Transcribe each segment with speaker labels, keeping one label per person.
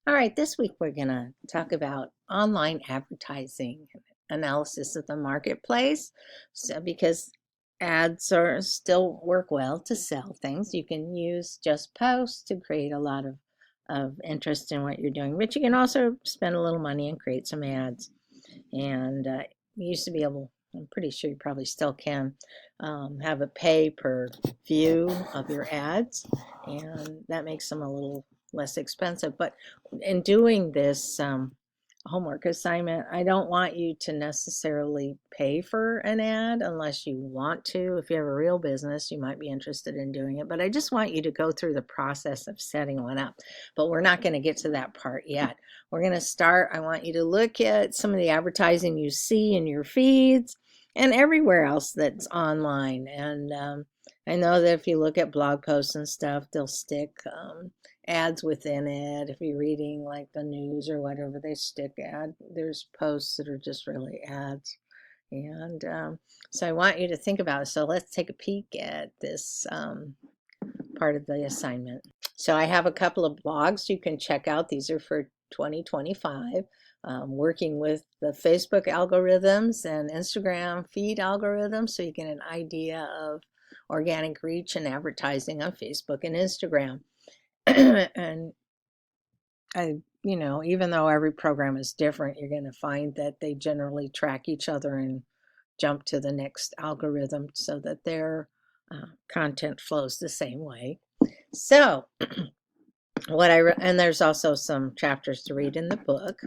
Speaker 1: All right, this week we're going to talk about online advertising analysis of the marketplace. So, because ads are still work well to sell things, you can use just posts to create a lot of interest in what you're doing, but you can also spend a little money and create some ads. And you used to be able, I'm pretty sure you probably still can, have a pay per view of your ads, and that makes them a little less expensive. But in doing this homework assignment, I don't want you to necessarily pay for an ad unless you want to. If you have a real business, you might be interested in doing it, but I just want you to go through the process of setting one up. But we're not going to get to that part yet. We're going to start. I want you to look at some of the advertising you see in your feeds and everywhere else that's online. And I know that if you look at blog posts and stuff, they'll stick ads within it. If you're reading like the news or whatever, they stick there's posts that are just really ads. And so I want you to think about it. So let's take a peek at this part of the assignment. So I have a couple of blogs you can check out. These are for 2025, working with the Facebook algorithms and Instagram feed algorithms, so you get an idea of organic reach and advertising on Facebook and Instagram. And even though every program is different, you're going to find that they generally track each other and jump to the next algorithm so that their content flows the same way. So and there's also some chapters to read in the book,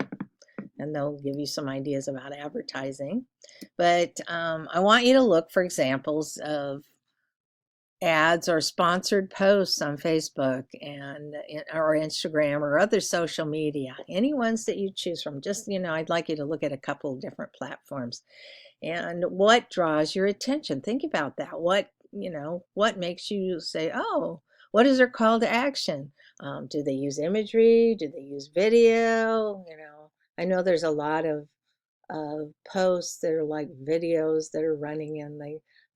Speaker 1: and they'll give you some ideas about advertising. But I want you to look for examples of ads or sponsored posts on Facebook and or Instagram or other social media, any ones that you choose from. Just, I'd like you to look at a couple of different platforms and what draws your attention. Think about that. What makes you say, oh, what is their call to action? Do they use imagery? Do they use video? I know there's a lot of posts that are like videos that are running, and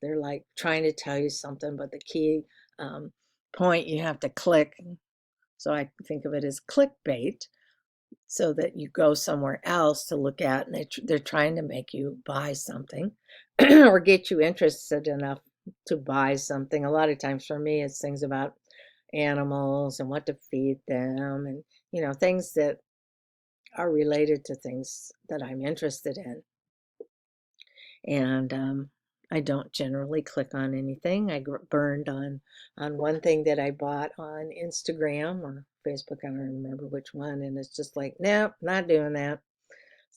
Speaker 1: they're like trying to tell you something, but the key point you have to click. So I think of it as clickbait, so that you go somewhere else to look at, and they're trying to make you buy something or get you interested enough to buy something. A lot of times for me, it's things about animals and what to feed them, and things that are related to things that I'm interested in. And I don't generally click on anything. I burned on one thing that I bought on Instagram or Facebook. I don't remember which one, and it's just like, nope, not doing that.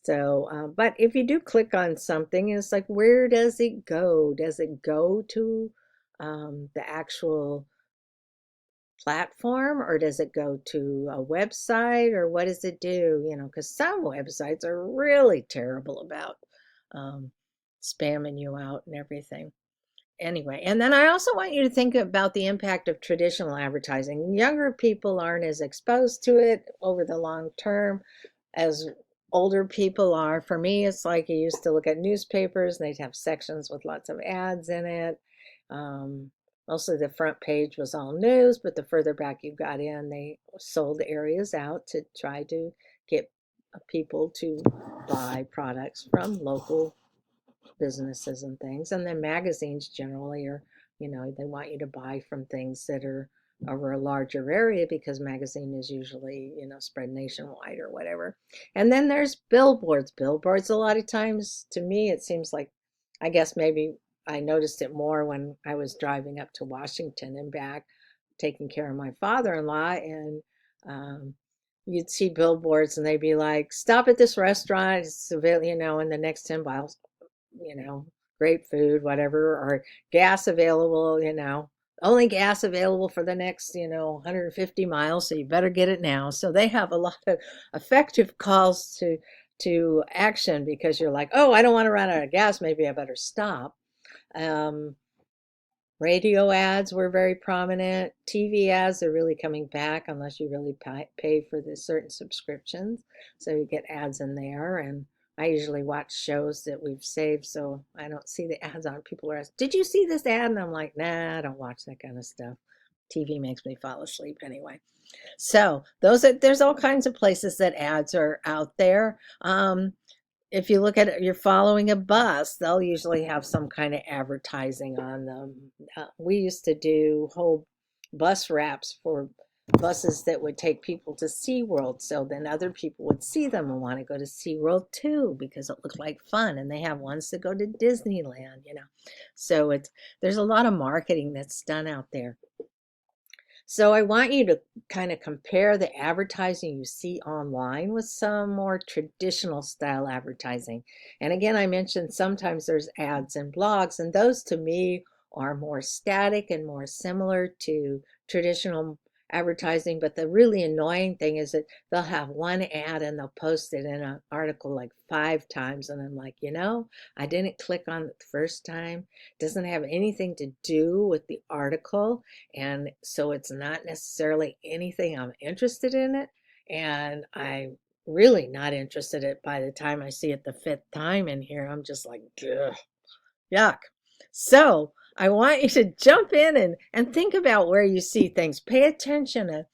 Speaker 1: So, but if you do click on something, it's like, where does it go? Does it go to the actual platform, or does it go to a website, or what does it do? Because some websites are really terrible about um, spamming you out and everything. Anyway, and then I also want you to think about the impact of traditional advertising. Younger people aren't as exposed to it over the long term as older people are. For me, it's like I used to look at newspapers and they'd have sections with lots of ads in it. Um, Mostly the front page was all news, but the further back you got in, they sold areas out to try to get people to buy products from local businesses and things. And then magazines generally are, they want you to buy from things that are over a larger area, because magazine is usually, spread nationwide or whatever. And then there's billboards. Billboards, a lot of times, to me, it seems like, I guess maybe I noticed it more when I was driving up to Washington and back, taking care of my father-in-law, and you'd see billboards and they'd be like, stop at this restaurant, it's available, in the next 10 miles, you know, great food, whatever, or gas available, only gas available for the next, 150 miles, so you better get it now. So they have a lot of effective calls to action, because you're like, oh, I don't want to run out of gas, maybe I better stop. Um, Radio ads were very prominent. TV ads are really coming back, unless you really pay for the certain subscriptions. So you get ads in there. And I usually watch shows that we've saved, so I don't see the ads on. People are asking, did you see this ad? And I'm like, nah, I don't watch that kind of stuff. TV makes me fall asleep anyway. So there's all kinds of places that ads are out there. If you look at it, you're following a bus, they'll usually have some kind of advertising on them. We used to do whole bus wraps for buses that would take people to SeaWorld. So then other people would see them and want to go to SeaWorld too because it looked like fun. And they have ones to go to Disneyland. So there's a lot of marketing that's done out there. So I want you to kind of compare the advertising you see online with some more traditional style advertising. And again, I mentioned sometimes there's ads and blogs, and those to me are more static and more similar to traditional advertising. But the really annoying thing is that they'll have one ad and they'll post it in an article like 5 times. And I'm like, I didn't click on it the first time. It doesn't have anything to do with the article. And so it's not necessarily anything I'm interested in it. And I'm really not interested in it by the time I see it the 5th time in here. I'm just like, ugh, yuck. So I want you to jump in and think about where you see things. Pay attention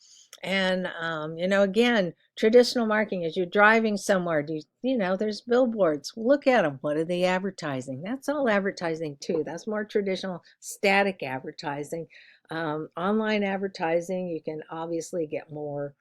Speaker 1: again, traditional marketing, as you're driving somewhere, there's billboards. Look at them. What are they advertising? That's all advertising too. That's more traditional static advertising. Online advertising, you can obviously get more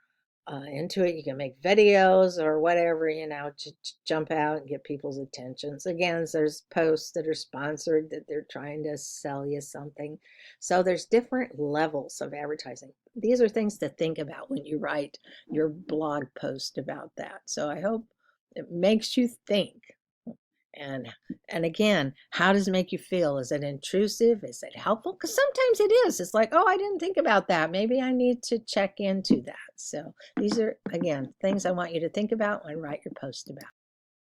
Speaker 1: into it. You can make videos or whatever, to jump out and get people's attentions. Again, there's posts that are sponsored that they're trying to sell you something. So there's different levels of advertising. These are things to think about when you write your blog post about that. So I hope it makes you think. And and again, how does it make you feel? Is it intrusive? Is it helpful? Because sometimes it is. It's like, oh, I didn't think about that. Maybe I need to check into that. So these are, again, things I want you to think about and write your post about.